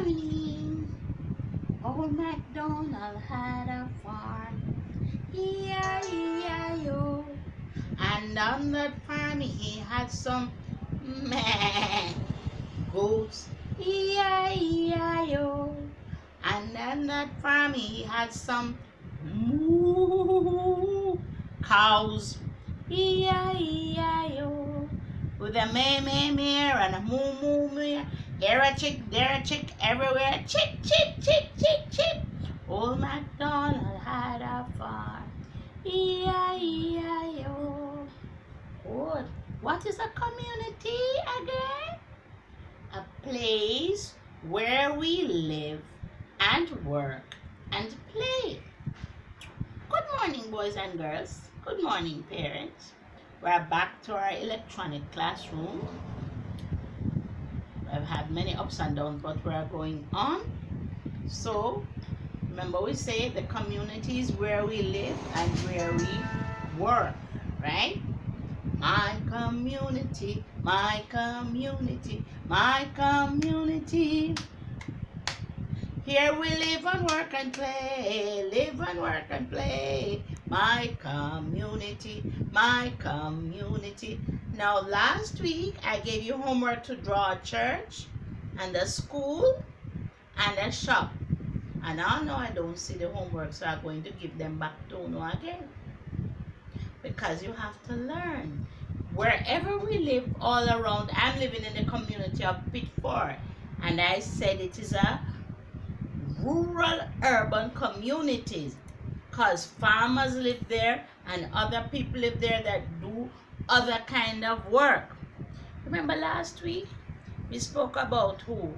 morning, old MacDonald had a farm. E-I-E-I-O. And on that farm he had some meh goats. E-I-E-I-O. And on that farm he had some moo cows. E-I-E-I-O. With a meh and a moo. Here a chick, there a chick, everywhere. Chick, chick, chick, chick, chick. Old MacDonald had a farm. E-I-E-I-O. Good. What is a community again? A place where we live and work and play. Good morning, boys and girls. Good morning, parents. We're back to our electronic classroom. I've had many ups and downs, but we're going on. So, remember we say the community is where we live and where we work, right? My community, my community, my community. Here we live and work and play, live and work and play. My community, my community. Now last week I gave you homework to draw a church and a school and a shop. And now I don't see the homework, so I'm going to give them back to you again. Because you have to learn. Wherever we live all around, I'm living in the community of Pitford. And I said it is a rural urban communities because farmers live there and other people live there that do other kind of work. Remember last week we spoke about who?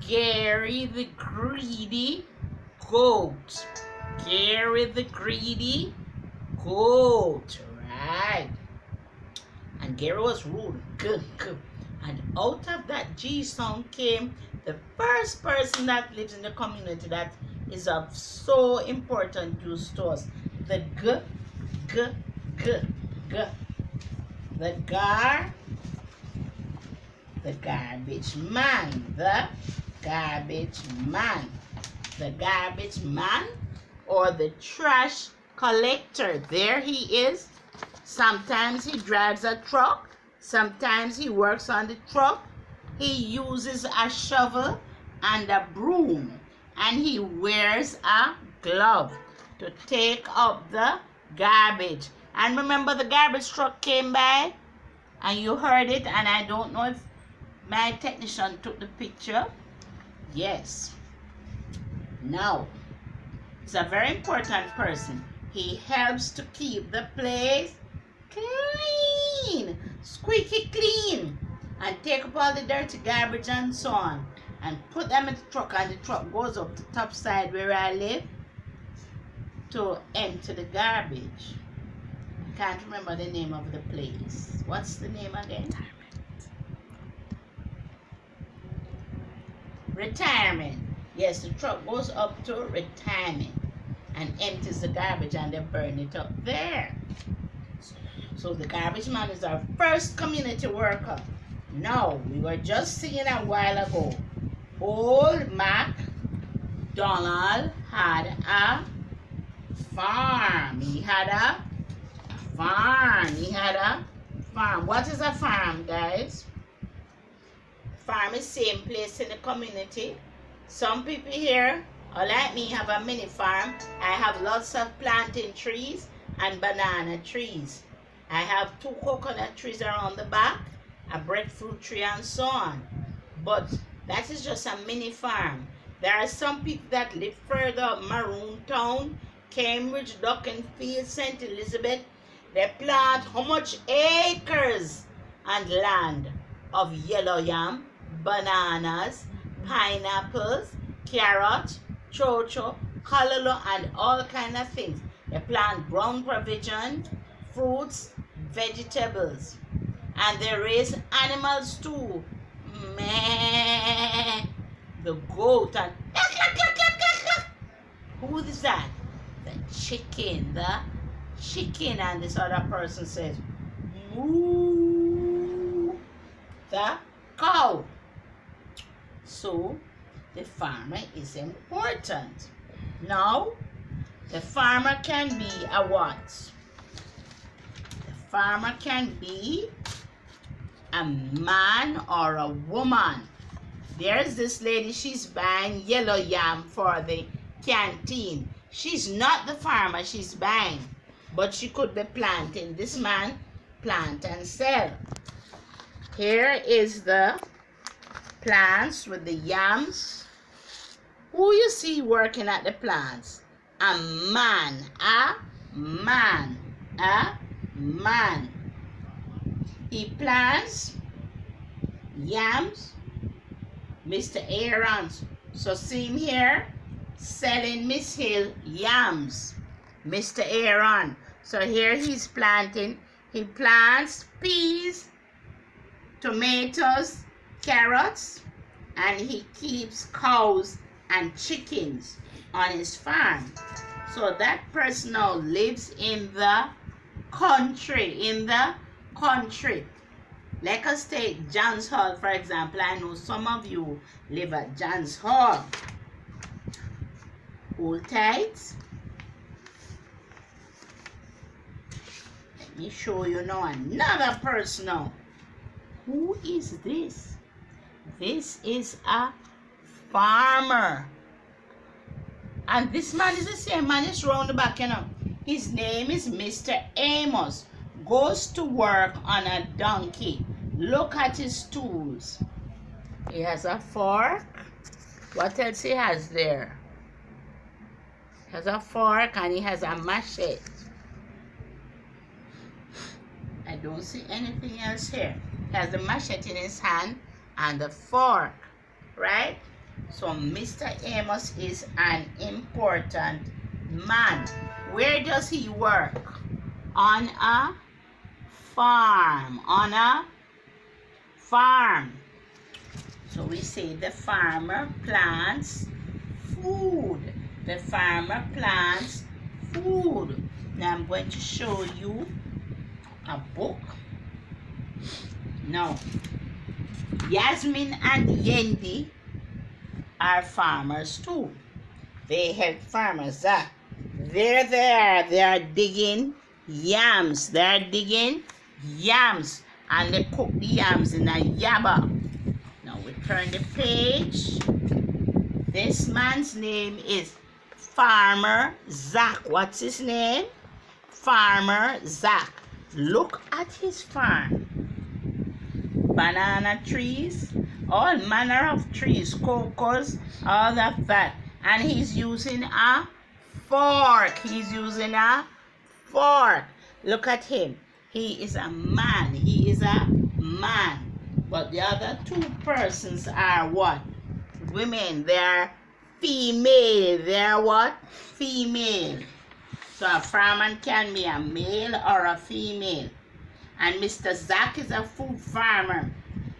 Gary the greedy goat. Gary the greedy goat, right? And Gary was rude. And out of that G sound came the first person that lives in the community that is of so important use to us. The The garbage man. The garbage man. The garbage man or the trash collector. There he is. Sometimes he drives a truck. Sometimes he works on the truck. He uses a shovel and a broom. And he wears a glove to take up the garbage. And remember the garbage truck came by and you heard it, and I don't know if my technician took the picture. Yes. Now, he's a very important person. He helps to keep the place clean, squeaky clean, and take up all the dirty garbage and so on and put them in the truck, and the truck goes up the top side where I live to empty the garbage. I can't remember the name of the place. What's the name again? Retirement. Yes, the truck goes up to retirement and empties the garbage and they burn it up there. So the garbage man is our first community worker. Now, we were just seeing a while ago, old MacDonald had a farm. He had a farm. What is a farm, guys? Farm is same place in the community. Some people here, or like me, have a mini farm. I have lots of plantain trees and banana trees. I have 2 coconut trees around the back, a breadfruit tree and so on. But that is just a mini farm. There are some people that live further up, Maroon Town, Cambridge, Duckenfield, St. Elizabeth. They plant how much acres and land of yellow yam, bananas, pineapples, carrot, chocho, callaloo, and all kind of things. They plant ground provision, fruits, vegetables, and they raise animals too. Meh. The goat and who is that? The chicken. The chicken, and this other person says moo. The cow. So the farmer is important. Now, the farmer can be a what? The farmer can be a man or a woman. There's this lady, she's buying yellow yam for the canteen. She's not the farmer, she's buying. But she could be planting. This man plant and sell. Here is the plants with the yams. Who you see working at the plants? A man, a man, a man. He plants yams, Mr. Aaron's. So see him here selling Miss Hill yams, Mr. Aaron. So here he's planting. He plants peas, tomatoes, carrots, and he keeps cows and chickens on his farm. So that person now lives in the country, Let us take John's Hall, for example. I know some of you live at John's Hall. Hold tight. Let me show you now another person now. Who is this? This is a farmer. And this man is the same man, is round the back, you know. His name is Mr. Amos. Goes to work on a donkey. Look at his tools. He has a fork. What else he has there? He has a fork and he has a machete. I don't see anything else here. He has the machete in his hand and the fork, right? So Mr. Amos is an important man. Where does he work? On a farm. On a farm. So we say the farmer plants food. The farmer plants food. Now I'm going to show you a book. Now, Yasmin and Yendi are farmers too. They help farmers. There they are. They are digging yams. They are digging yams. And they cook the yams in a yabba. Now we turn the page. This man's name is Farmer Zach. What's his name? Farmer Zach. Look at his farm. Banana trees, all manner of trees, cocoas, all of that. And he's using a fork. He's using a fork. Look at him. He is a man. He is a man. But the other two persons are what? Women. They are female. They are what? Female. So a farmer can be a male or a female. And Mr. Zach is a food farmer.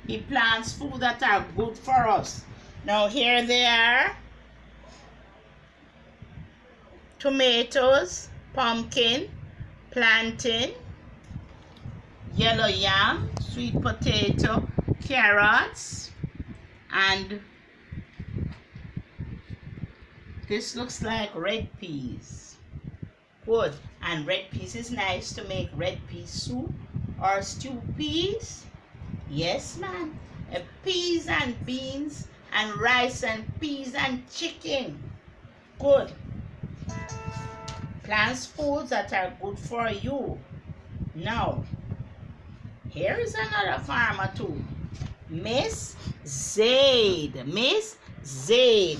He plants food that are good for us. Now here they are. Tomatoes, pumpkin, plantain, yellow yam, sweet potato, carrots, and this looks like red peas. Good. And red peas is nice to make red pea soup or stew peas. Yes, ma'am. Peas and beans and rice and peas and chicken. Good. Plants foods that are good for you. Now, here is another farmer too. Miss Zaid. Miss Zaid.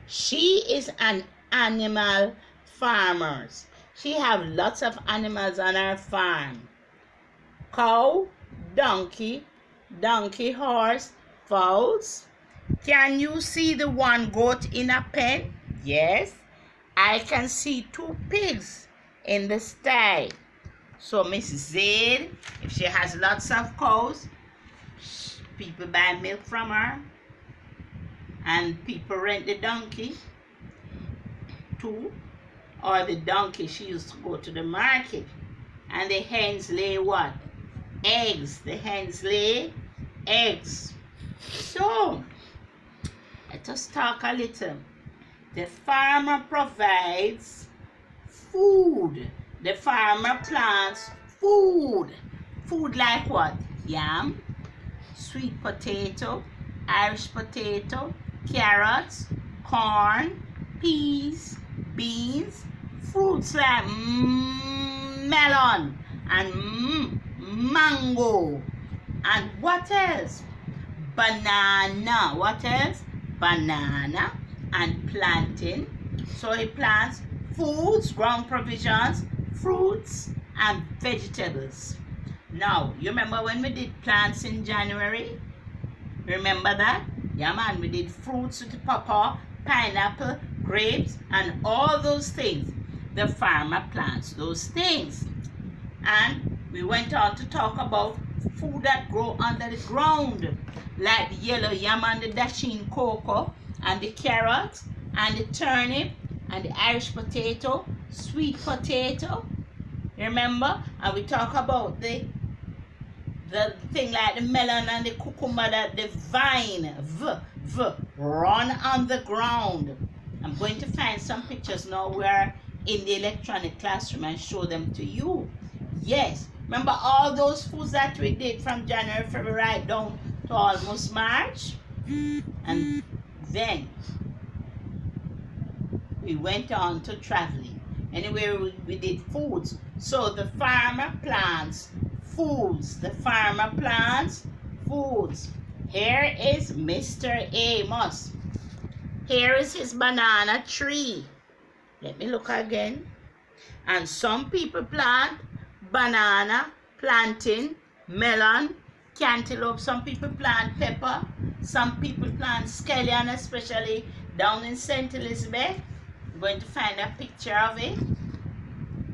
She is an animal farmer. She have lots of animals on her farm. Cow, donkey, horse, fowls. Can you see the one goat in a pen? Yes. I can see 2 pigs in the sty. So Mrs. Zaid, if she has lots of cows, people buy milk from her. And people rent the donkey too. Or the donkey, she used to go to the market. And the hens lay what? Eggs. The hens lay eggs. So, let us talk a little. The farmer provides food. The farmer plants food. Food like what? Yam, sweet potato, Irish potato, carrots, corn, peas, beans, fruits like melon and mango. And what else? Banana. What else? Banana and plantain. So he plants foods, ground provisions, fruits, and vegetables. Now, you remember when we did plants in January? Remember that? Yeah, man, we did fruits with pawpaw, pineapple, grapes, and all those things. The farmer plants those things. And we went on to talk about food that grow under the ground, like the yellow yam and the dasheen cocoa, and the carrot, and the turnip, and the Irish potato, sweet potato. Remember? And we talk about the thing like the melon and the cucumber, that the vine run on the ground. I'm going to find some pictures now where in the electronic classroom and show them to you. Yes, remember all those foods that we did from January, February, right down to almost March? And then we went on to traveling. Anyway, we did foods. So the farmer plants foods. The farmer plants foods. Here is Mr. Amos. Here is his banana tree. Let me look again. And some people plant banana, plantain, melon, cantaloupe. Some people plant pepper. Some people plant scallion, especially down in St. Elizabeth. I'm going to find a picture of it.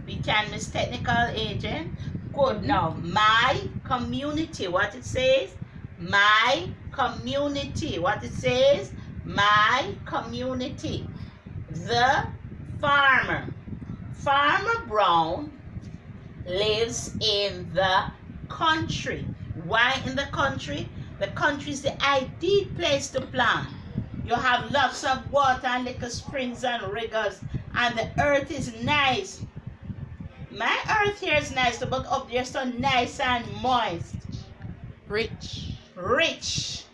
We can, Miss Technical Agent. Good. Now, my community. What it says? My community. What it says? My community. The farmer. Farmer Brown lives in the country. Why in the country? The country is the ideal place to plant. You have lots of water and little springs and rivers, and the earth is nice. My earth here is nice, but up there so nice and moist. Rich. Rich.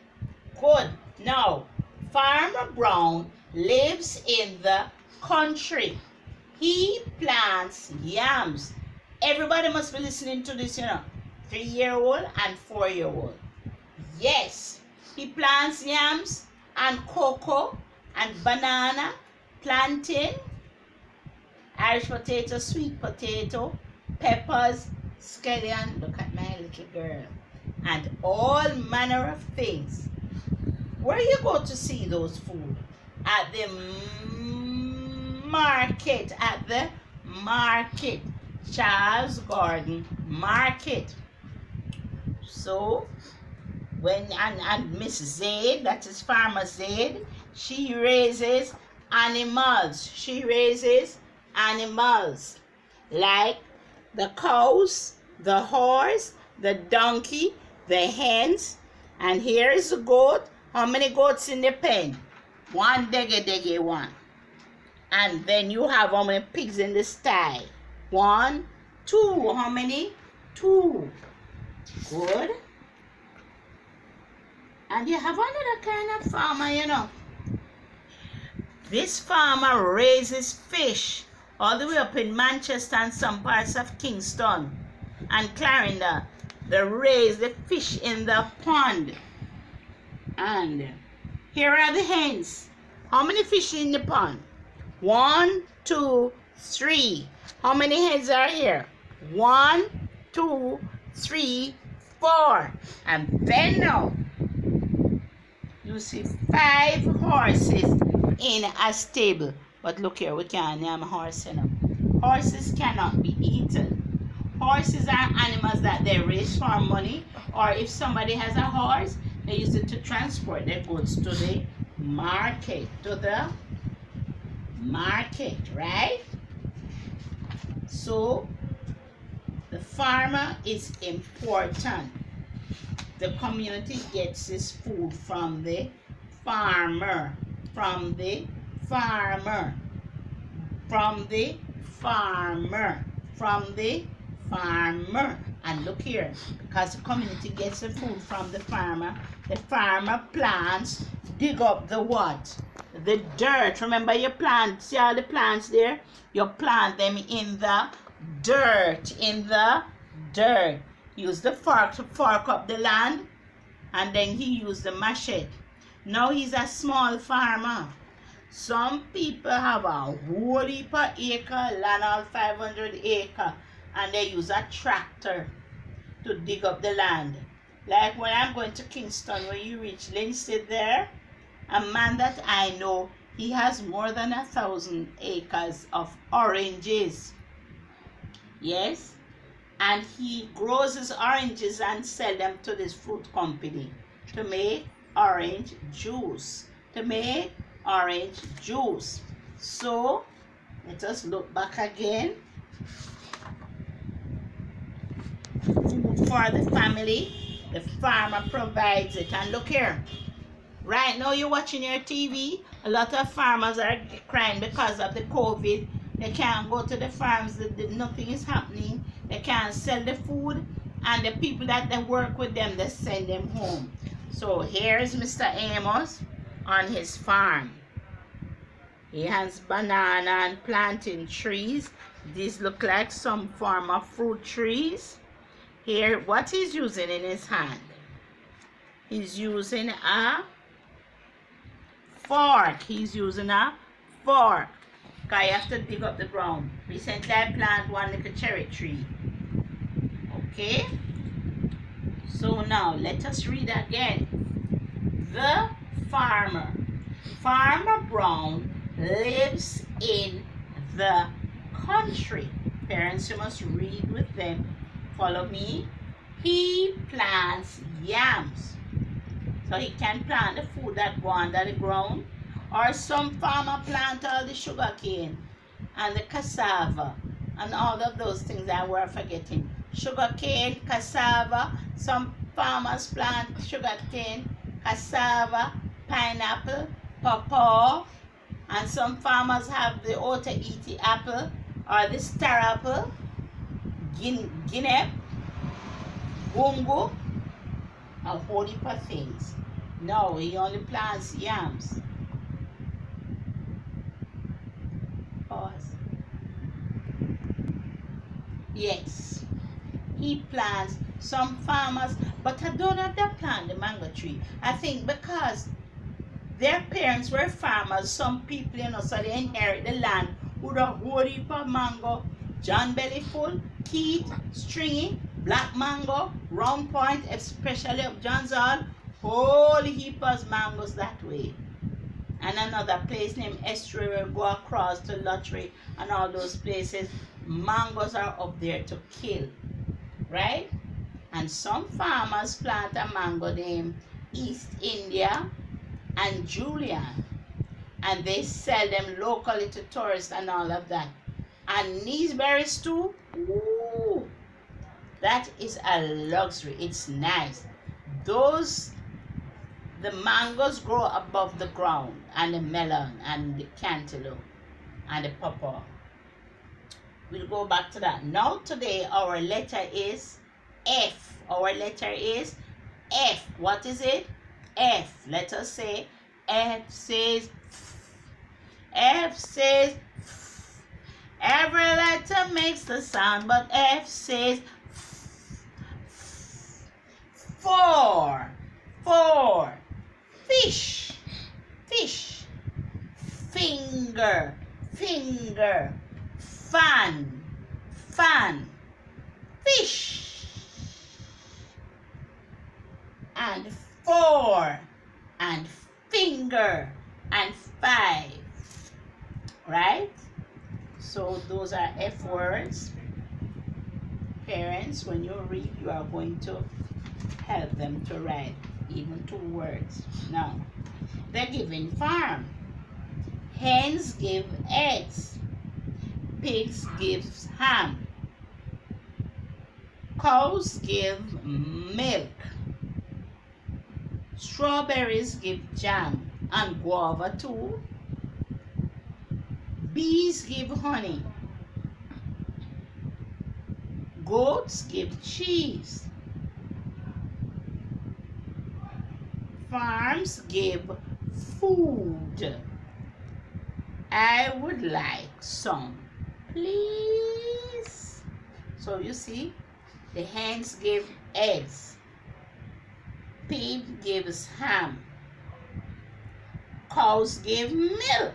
Good. Now, Farmer Brown lives in the country. He plants yams. Everybody must be listening to this, 3-year-old and 4-year-old. Yes, he plants yams and cocoa and banana, plantain, Irish potato, sweet potato, peppers, scallion. Look at my little girl. And all manner of things. Where you go to see those food? At the market. At the market. Charles Gordon Market. So, and Miss Zaid, that is Farmer Zaid, she raises animals. She raises animals like the cows, the horse, the donkey, the hens, and here is the goat. How many goats in the pen? One dege one. And then you have how many pigs in the sty? 1, 2. How many? 2. Good. And you have another kind of farmer, This farmer raises fish all the way up in Manchester and some parts of Kingston and Clarendon. They raise the fish in the pond. And here are the hens. How many fish in the pond? 1, 2, 3. How many hens are here? 1, 2, 3, 4. And then now, you see 5 horses in a stable. But look here, we can't name a horse, Horses cannot be eaten. Horses are animals that they raise for money, or if somebody has a horse, they use it to transport their goods to the market. Right? So, the farmer is important. The community gets its food from the farmer. from the farmer, from the farmer, from the farmer. And look here, because the community gets the food from the farmer plants, dig up the what? The dirt. Remember your plant, see all the plants there? You plant them in the dirt, in the dirt. Use the fork to fork up the land, and then he used the machete. Now he's a small farmer. Some people have a whole heap of acre, land all 500 acre, and they use a tractor to dig up the land. Like when I'm going to Kingston, when you reach Linstead there, a man that I know, he has more than 1,000 acres of oranges. Yes? And he grows his oranges and sell them to this fruit company to make orange juice. To make orange juice. So, let us look back again. Food for the family. The farmer provides it. And look here. Right now you're watching your TV. A lot of farmers are crying because of the COVID. They can't go to the farms. Nothing is happening. They can't sell the food. And the people that they work with them, they send them home. So here's Mr. Amos on his farm. He has banana and planting trees. These look like some form of fruit trees. Here, what he's using in his hand? He's using a fork. He's using a fork. Because you have to dig up the ground. Recently I planted one little cherry tree. Okay? So now let us read again. The farmer. Farmer Brown lives in the country. Parents, you must read with them. Follow me. He plants yams. So he can plant the food that go under the ground. Or some farmer plant all the sugar cane and the cassava and all of those things that we're forgetting. Sugar cane, cassava. Some farmers plant sugar cane, cassava, pineapple, pawpaw. And some farmers have the Otaheite apple or the star apple, guinea, bungo, a whole heap of things. No, he only plants yams. Pause. Yes, he plants some farmers, but I don't have to plant the mango tree. I think because their parents were farmers, some people, so they inherit the land with a whole heap of mango, John Bellyful, Keith, Stringy, Black Mango, Round Point, especially up John's Hall, whole heap of mangoes that way. And another place named Estuary will go across to Lottery and all those places. Mangoes are up there to kill, right? And some farmers plant a mango named East India and Julian, and they sell them locally to tourists and all of that. And these berries too, ooh, that is a luxury. It's nice. The mangoes grow above the ground, and the melon and the cantaloupe and the pawpaw. We'll go back to that. Now today our letter is F. Our letter is F. What is it? F. Let us say F says F. F says F. Every letter makes the sound, but F says F. Four. Four. Fish. Fish. Finger. Finger. Fan. Fan. Fish. And four. And finger. And five. Right? So those are F words. Parents, when you read, you are going to help them to write even 2 words. Now, they're giving farm. Hens give eggs. Pigs give ham. Cows give milk. Strawberries give jam. and guava too. Bees give honey. Goats give cheese. Farms give food. I would like some, please. So you see, the hens give eggs. Pig gives ham. Cows give milk.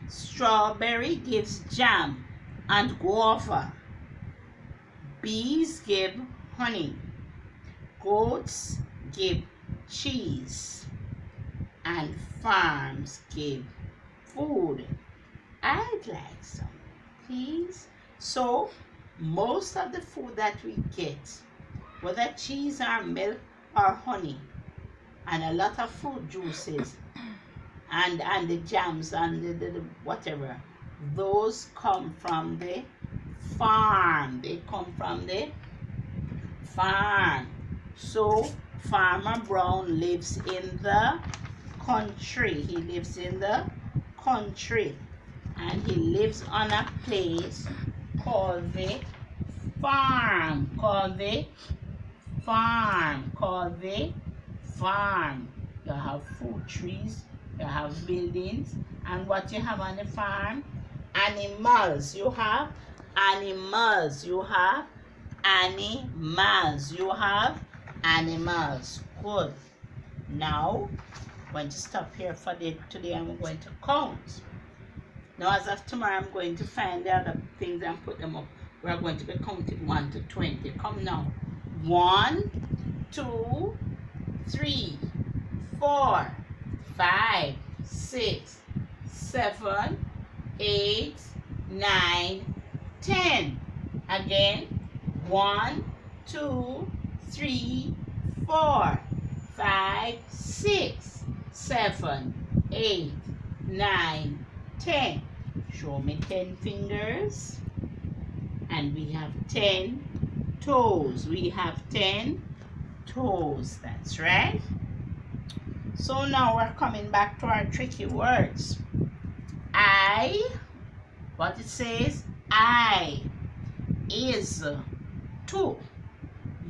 Strawberry gives jam and guava. Bees give honey. Goats give cheese. And farms give food. I'd like some, please. So, most of the food that we get, whether cheese or milk or honey, and a lot of fruit juices, and the jams and the whatever, those come from the farm. They come from the farm. So, Farmer Brown lives in the country. He lives in the country. And he lives on a place called the farm. Called the farm. Called the farm. You have fruit trees. You have buildings. And what you have on the farm? Animals. You have animals. You have animals. You have animals. Good. Now, I'm going to stop here for today. I'm going to count. Now, as of tomorrow, I'm going to find the other things and put them up. We are going to be counting 1 to 20. Come now. 1, 2, 3, 4, 5, 6, 7, 8, 9, 10. Again. 1, 2, 3, 4, 5, 6, 7, 8, 9, 10. Show me 10 fingers. And we have 10 toes. We have 10 toes. That's right. So now we're coming back to our tricky words. I, what it says, I is to,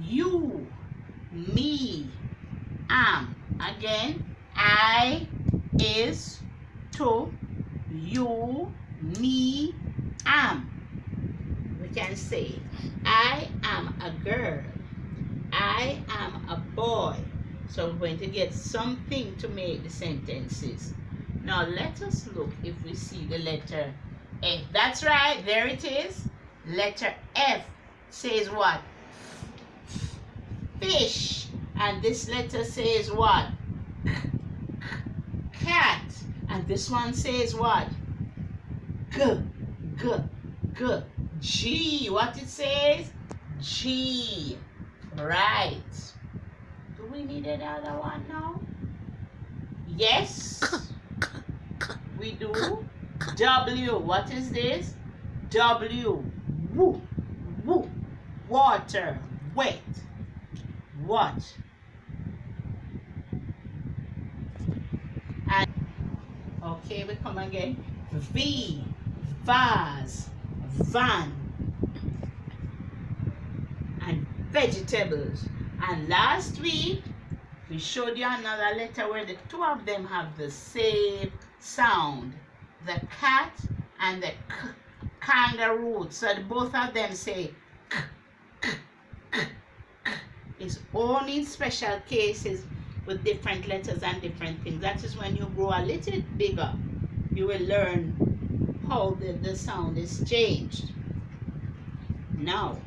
you, me, am. Again, I is to, you, me, am. We can say, I am a girl. I am a boy. So we're going to get something to make the sentences. Now let us look if we see the letter F. That's right, there it is. Letter F says what? Fish. And this letter says what? Cat. And this one says what? G, G, G. G. What it says? G. Right. Do we need another one now? Yes. We do. W. What is this? W. Woo. Woo. Water. Wet. What? And okay, we come again. V. Vase. Van. And vegetables. And last week we showed you another letter where the two of them have the same sound. The cat and the k, kangaroo. So both of them say k, k, k, k. It's only in special cases with different letters and different things. That is when you grow a little bigger, you will learn how the sound is changed. Now,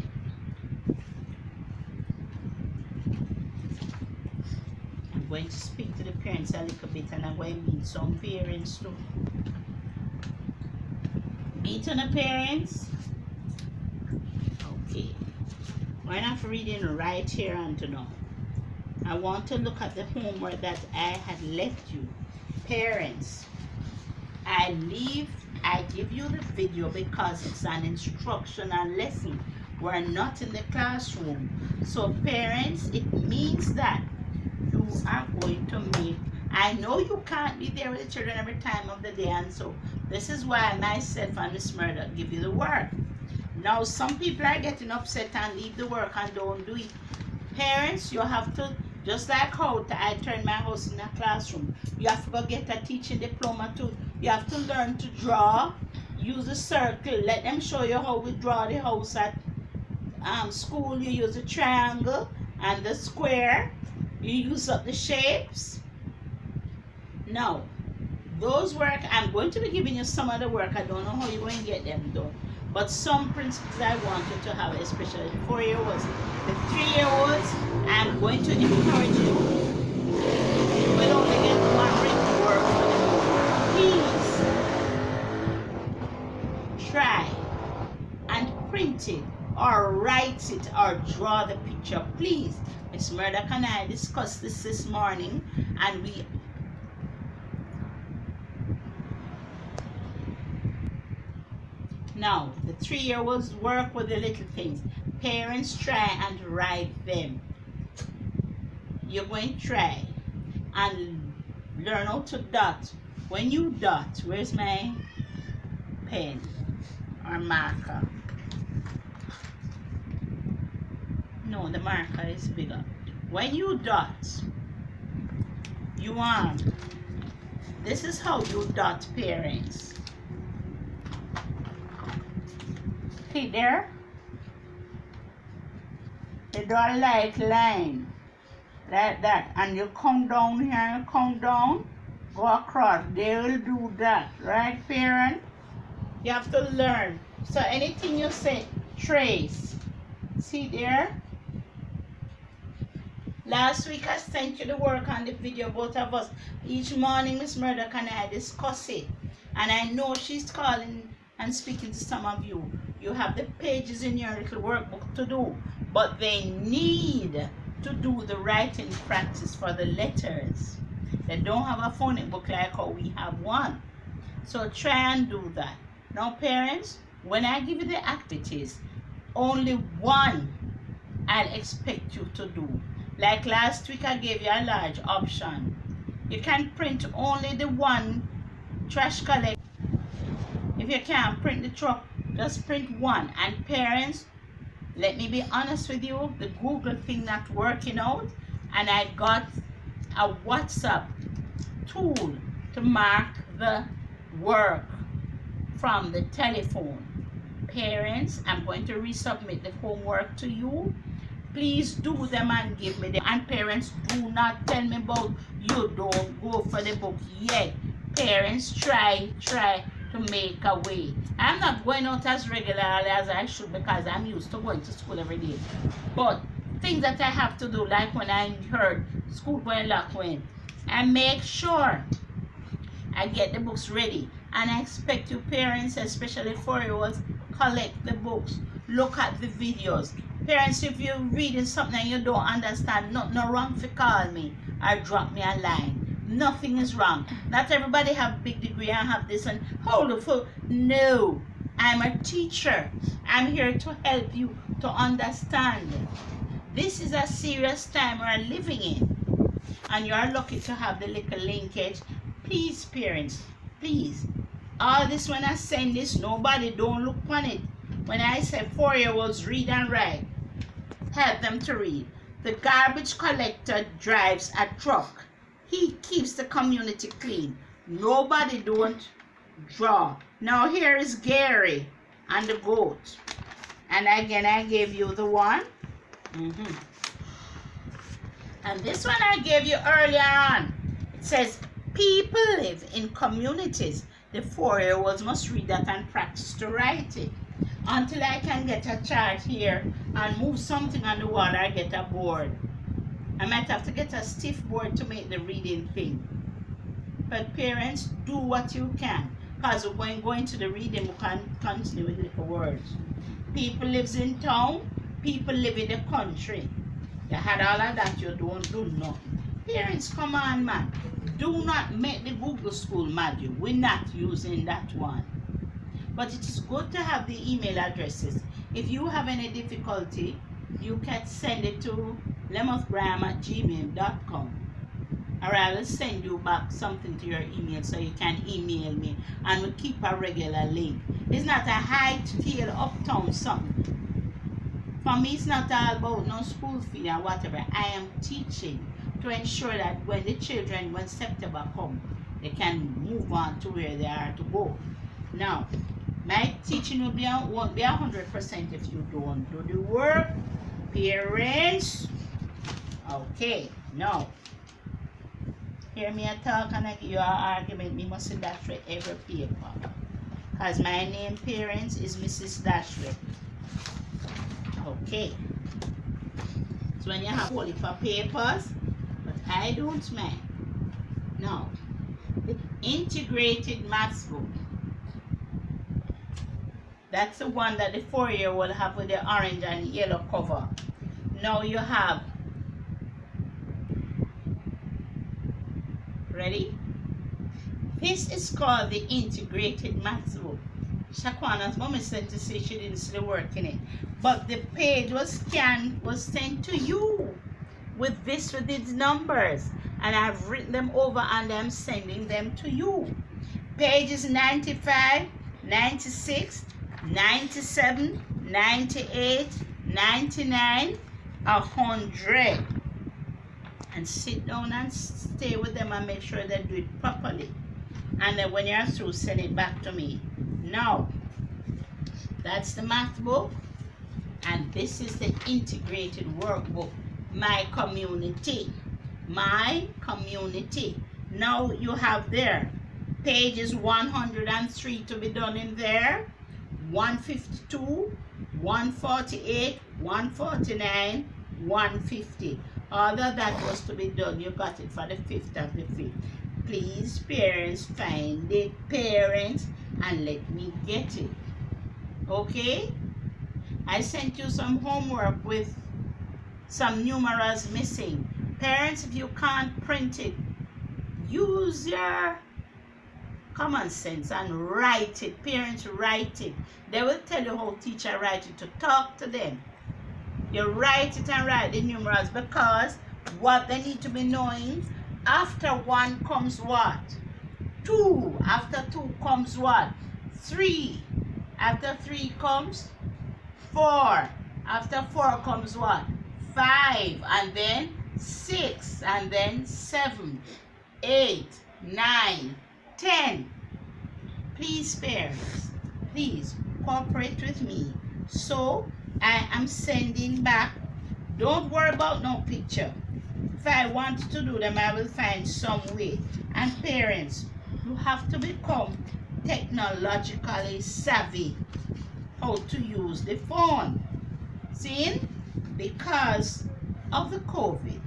I'm going to speak to the parents a little bit, and I'm going to meet some parents too. Meeting the parents. Okay. We're not reading right here and now. I want to look at the homework that I had left you. Parents, I give you the video because it's an instructional lesson. We're not in the classroom. So parents, it means that you are going to make I know you can't be there with the children every time of the day, and so this is why myself and Miss Murdoch give you the work. Now, some people are getting upset and leave the work and don't do it. Parents, you have to, just like how I turned my house in a classroom, you have to go get a teaching diploma too. You have to learn to draw, use a circle. Let them show you how we draw the house at school. You use a triangle and the square. You use up the shapes. Now, those work, I'm going to be giving you some of the work. I don't know how you're going to get them done. But some principles I want you to have, especially the 4-year-olds. The 3-year-olds, I'm going to encourage you. You will only get one written work for the Please try and print it or write it or draw the picture. Please. Miss Murdoch and I discussed this morning, and we now the 3-year-olds work with the little things. Parents try and write them. You're going to try and learn how to dot. When you dot, where's my pen or marker? No, the marker is bigger. When you dot, you want, this is how you dot, parents. See there? They draw a light line like that, and you come down here, you come down, go across. They will do that, right, parent? You have to learn. So anything you say, trace. See there? Last week I sent you the work on the video, both of us. Each morning Miss Murdoch and I discuss it. And I know she's calling and speaking to some of you. You have the pages in your little workbook to do, but they need to do the writing practice for the letters. They don't have a phonics book like how we have one. So try and do that. Now parents, when I give you the activities, only one I'll expect you to do. Like last week I gave you a large option. You can print only the one trash collect. If you can't print the truck, just print one. And parents, let me be honest with you, the Google thing not working out, and I got a WhatsApp tool to mark the work from the telephone. Parents, I'm going to resubmit the homework to you. Please do them and give me them. And parents, do not tell me about you don't go for the book yet. Parents, try to make a way. I'm not going out as regularly as I should because I'm used to going to school every day. But things that I have to do, like when I heard school going lock in, I make sure I get the books ready. And I expect you parents, especially 4-year-olds, collect the books. Look at the videos. Parents, if you're reading something and you don't understand, nothing wrong for call me or drop me a line. Nothing is wrong. Not everybody have big degree and have this and hold the phone. No, I'm a teacher. I'm here to help you to understand. This is a serious time we're living in, and you are lucky to have the little linkage. Please, parents, please. All this when I send this, nobody don't look on it. When I say 4-year-olds read and write, help them to read. The garbage collector drives a truck. He keeps the community clean. Nobody don't draw. Now here is Gary and the goat. And again, I gave you the one. And this one I gave you earlier on. It says, people live in communities. The 4-year-olds must read that and practice to write it. Until I can get a chart here and move something on the wall or get a board. I might have to get a stiff board to make the reading thing. But parents, do what you can. Because we're going to the reading, we can continue with little words. People lives in town. People live in the country. You had all of that, you don't do nothing. Parents, come on, man. Do not make the Google School mad you. We're not using that one. But it is good to have the email addresses. If you have any difficulty, you can send it to lemouthgraham@gmail.com. or I will send you back something to your email so you can email me, and we keep a regular link. It's not a high scale uptown something. For me, it's not all about no school fee and whatever. I am teaching to ensure that when the children, when September come, they can move on to where they are to go. Now, my teaching won't be 100% if you don't do the work. Parents, okay, now, hear me a talk and I give you an argument. Me must illustrate every paper. Because my name, parents, is Mrs. Dashwood. Okay. So when you have all for papers, but I don't mind. Now, the integrated maths book. That's the one that the 4-year-old have with the orange and yellow cover. Now you have, ready? This is called the integrated maths book. Shaquana's mom said to say she didn't see the work in it. But the page was scanned, was sent to you with these numbers. And I've written them over and I'm sending them to you. Pages 95, 96, 97, 98, 99, 100. And sit down and stay with them and make sure they do it properly. And then when you're through, send it back to me. Now, that's the math book. And this is the integrated workbook. My community. My community. Now you have there pages 103 to be done in there. 152, 148, 149, 150. All of that was to be done. You got it for the 5th of the 5th. Please, parents, find it, parents, and let me get it. Okay? I sent you some homework with some numerals missing. Parents, if you can't print it, use your common sense and write it. Parents, write it. They will tell you how teacher write it, to talk to them. You write it and write the numerals, because what they need to be knowing, after 1 comes what? 2. After 2 comes what? 3. After 3 comes 4. After 4 comes what? 5. And then 6. And then 7, 8, 9, 10. Please, parents, please cooperate with me. So I am sending back. Don't worry about no picture. If I want to do them, I will find some way. And parents, you have to become technologically savvy how to use the phone. See? Because of the COVID,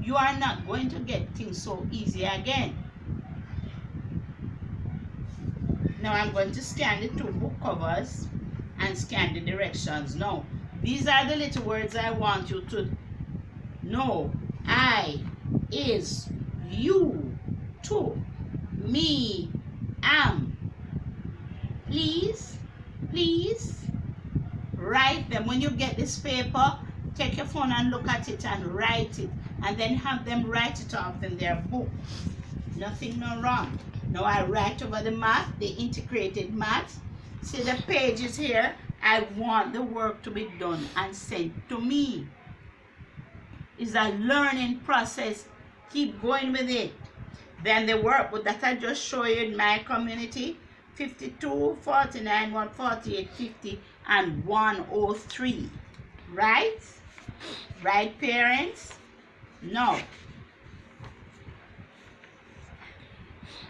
you are not going to get things so easy again. Now I'm going to scan the 2 book covers and scan the directions. Now, these are the little words I want you to know. I, is, you, to, me, am. Please, please write them. When you get this paper, take your phone and look at it and write it. And then have them write it off in their book. Nothing no wrong. Now I write over the math, the integrated math. See the pages here? I want the work to be done and sent to me. It's a learning process. Keep going with it. Then the workbook that I just showed you in my community, 52, 49, 148, 50, and 103. Right? Right, parents? No.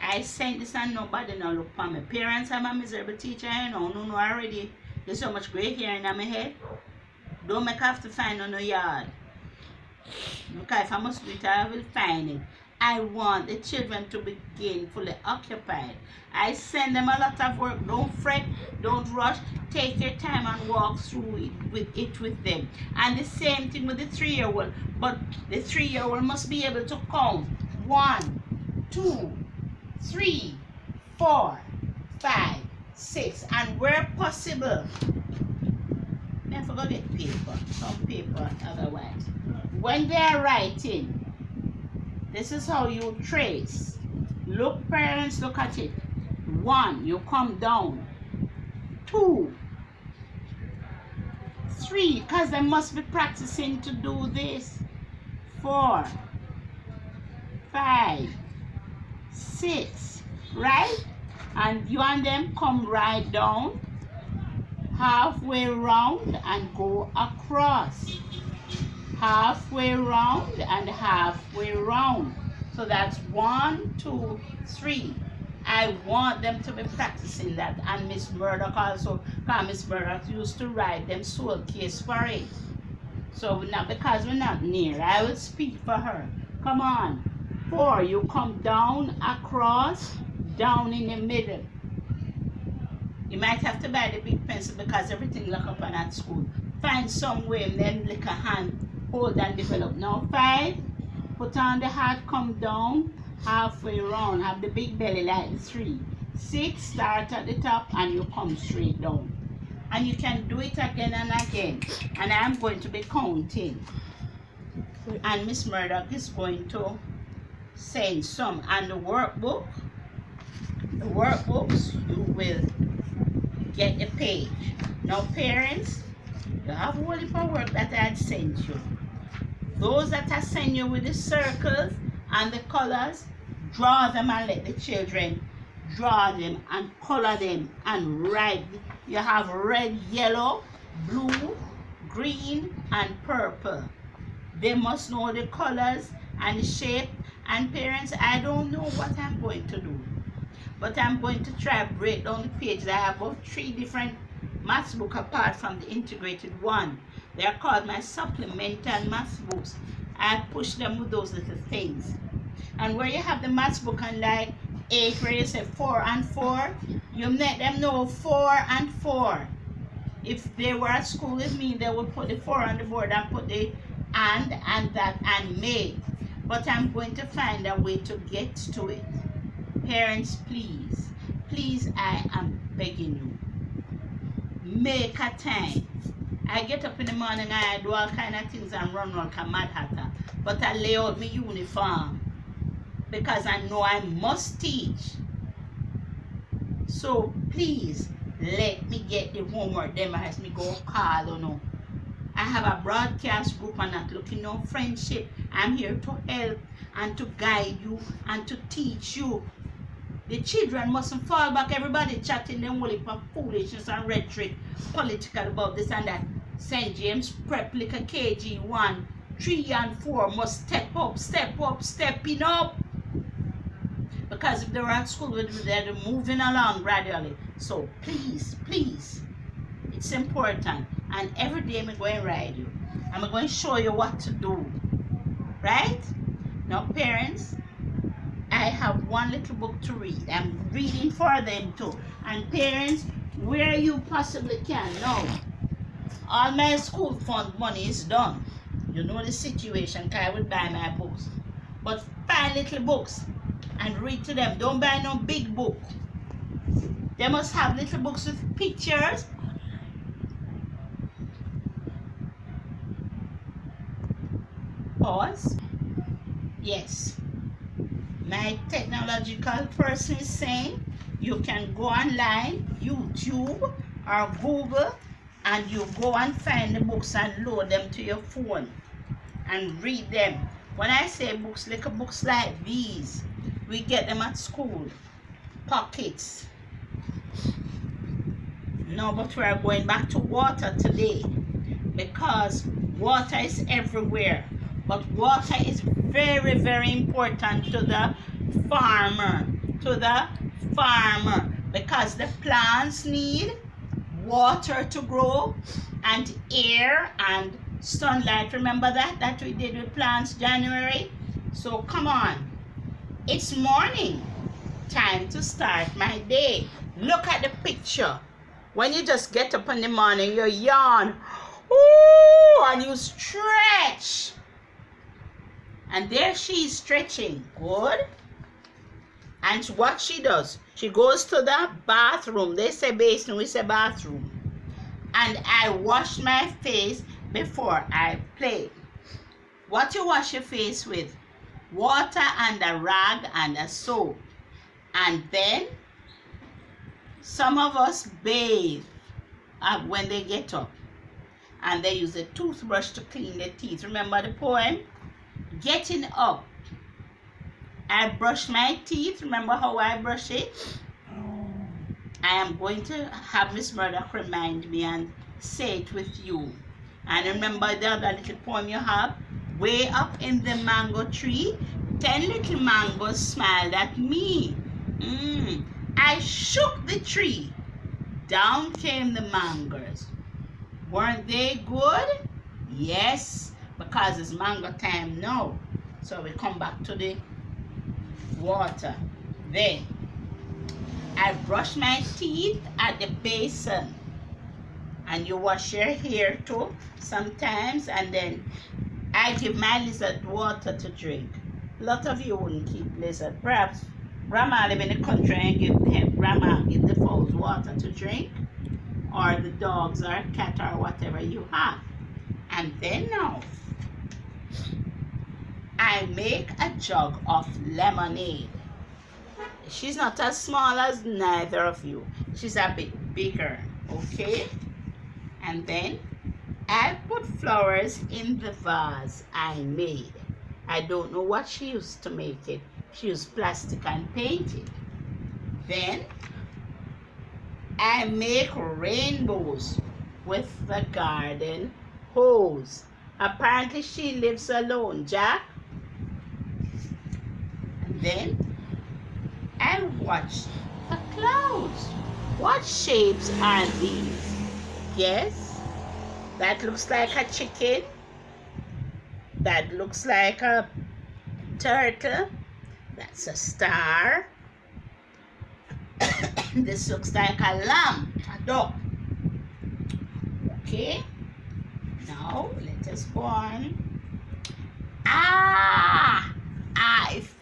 I sent this and nobody now look for me. Parents, I'm a miserable teacher, you know. No already. There's so much gray hair in my head. Don't make have to find on the yard. Because if I must do it, I will find it. I want the children to be gainfully occupied. I send them a lot of work. Don't fret, don't rush. Take your time and walk through it with them. And the same thing with the 3-year-old. But the 3-year-old must be able to count 1, 2, 3, 4, 5, 6, and where possible, never forget paper, some paper otherwise. When they are writing, This is how you trace. Look, parents, look at it. 1, you come down. 2, 3, because they must be practicing to do this. 4, 5, 6, right? And you and them come right down, halfway round and go across. Halfway round and halfway round. So that's 1, 2, 3. I want them to be practicing that. And Miss Murdoch also, because Miss Murdoch used to write them soul case for it. So now, because we're not near, I will speak for her. Come on. 4, you come down, across, down in the middle. You might have to buy the big pencil because everything lock up on at school. Find some way and then lick a hand, hold and develop. Now 5, put on the hat, come down, halfway round, have the big belly like the 3. 6, start at the top and you come straight down. And you can do it again and again. And I'm going to be counting. And Miss Murdoch is going to send some. And the workbooks, you will get a page. Now parents, you have a whole heap of work that I had sent you. Those that I send you with the circles and the colors, draw them and let the children draw them and color them and write. You have red, yellow, blue, green, and purple. They must know the colors and the shape. And parents, I don't know what I'm going to do, but I'm going to try to break down the pages. I have about 3 different maths books apart from the integrated one. They are called my supplemental maths books. I push them with those little things. And where you have the maths book and like 8 where you say 4 and 4, you let them know 4 and 4. If they were at school with me, they would put the 4 on the board and put the and that and may. But I'm going to find a way to get to it. Parents, please, please, I am begging you, make a time. I get up in the morning and I do all kind of things and run like a mad hatter. But I lay out my uniform because I know I must teach. So please, let me get the homework. Them as me go call or no. I have a broadcast group and not looking no friendship. I'm here to help and to guide you and to teach you. The children mustn't fall back. Everybody chatting them whole heap of foolishness and rhetoric, political about this and that. St. James Prep, like a KG1, 3 and 4 must step up, stepping up. Because if they're at school, they're moving along gradually. So please, please, it's important. And every day I'm going to ride you. I'm going to show you what to do. Right? Now parents, I have one little book to read. I'm reading for them too. And parents, where you possibly can. Now, all my school fund money is done. You know the situation, because I would buy my books. But find little books and read to them. Don't buy no big book. They must have little books with pictures. Pause. Yes. My technological person is saying you can go online, YouTube or Google, and you go and find the books and load them to your phone and read them. When I say books, little books like these, we get them at school. Pockets. No, but we are going back to water today because water is everywhere. But water is very, very important to the farmer. Because the plants need water to grow and air and sunlight. Remember that we did with plants January? So come on. It's morning. Time to start my day. Look at the picture. When you just get up in the morning, you yawn. Ooh, and you stretch. And there she is stretching. Good. And what she does, she goes to the bathroom. They say basin, we say bathroom. And I wash my face before I play. What you wash your face with? water and a rag and a soap. And then some of us bathe when they get up. And they use a toothbrush to clean their teeth. Remember the poem? Getting up. I brush my teeth. Remember how I brush it? I am going to have Miss Murdoch remind me and say it with you. And remember the other little poem you have? Way up in the mango tree, 10 little mangoes smiled at me. I shook the tree. Down came the mangoes. Weren't they good? Yes, because it's mango time now. So we come back to the water. Then I brush my teeth at the basin. And you wash your hair too sometimes. And then I give my lizard water to drink. A lot of you wouldn't keep lizard. Perhaps Grandma live in the country and give the fowls water to drink. Or the dogs or cat or whatever you have. And then now, I make a jug of lemonade. She's not as small as neither of you. She's a bit bigger, okay? And then I put flowers in the vase I made. I don't know what she used to make it. She used plastic and painted. Then I make rainbows with the garden hose. Apparently she lives alone, Jack. And then I watch the clouds. What shapes are these? Yes, that looks like a chicken. That looks like a turtle. That's a star. This looks like a lamb, a duck. Okay, now let us go on. I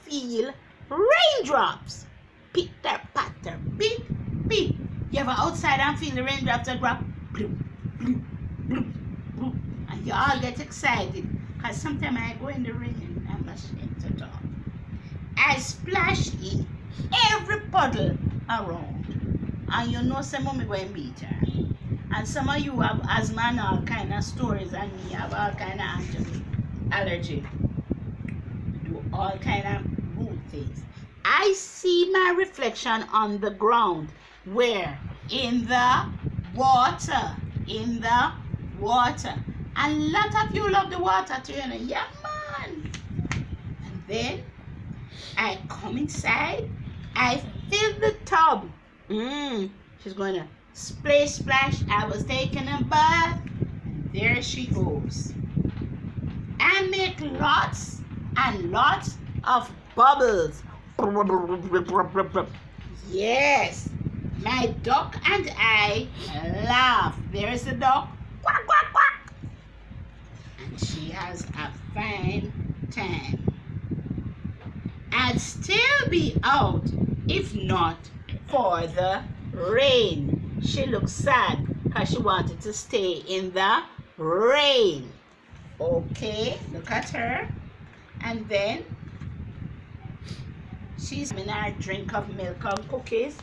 feel raindrops. Pitter patter, beep beep. You ever outside and feel the raindrops that drop? Bloop, bloop, bloop, bloop. And you all get excited. Because sometimes I go in the rain and I'm ashamed to talk. I splash in every puddle around. And you know some of me going to beat her. And some of you have asthma and all kind of stories, and me have all kind of allergy. Do all kind of rude things. I see my reflection on the ground. Where? In the water. In the water. And a lot of you love the water too, you know. Yeah, man. And then I come inside. I fill the tub. She's going to splash, splash. I was taking a bath. And there she goes. I make lots and lots of bubbles. Yes. My duck and I laugh. There's the duck. Quack, quack, quack. And she has a fine time. I'd still be out if not for the rain. She looks sad because she wanted to stay in the rain. Okay, look at her. And then she's in our drink of milk and cookies.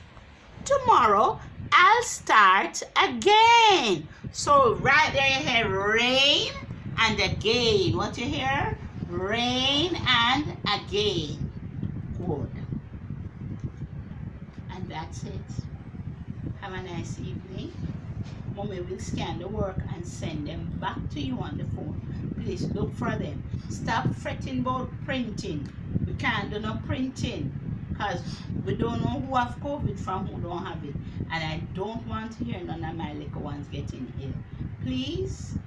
Tomorrow I'll start again. So right there you hear rain and again. What you hear? Rain and again. Good. And that's it. Have a nice evening. Mommy will scan the work and send them back to you on the phone. Please look for them. Stop fretting about printing. We can't do no printing because we don't know who have COVID from who don't have it. And I don't want to hear none of my little ones getting ill. Please.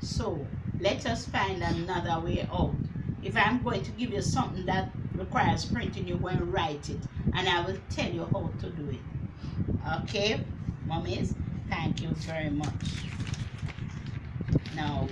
So let us find another way out. If I'm going to give you something that requires printing, you go and write it. And I will tell you how to do it. Okay, mummies? Thank you very much. Now,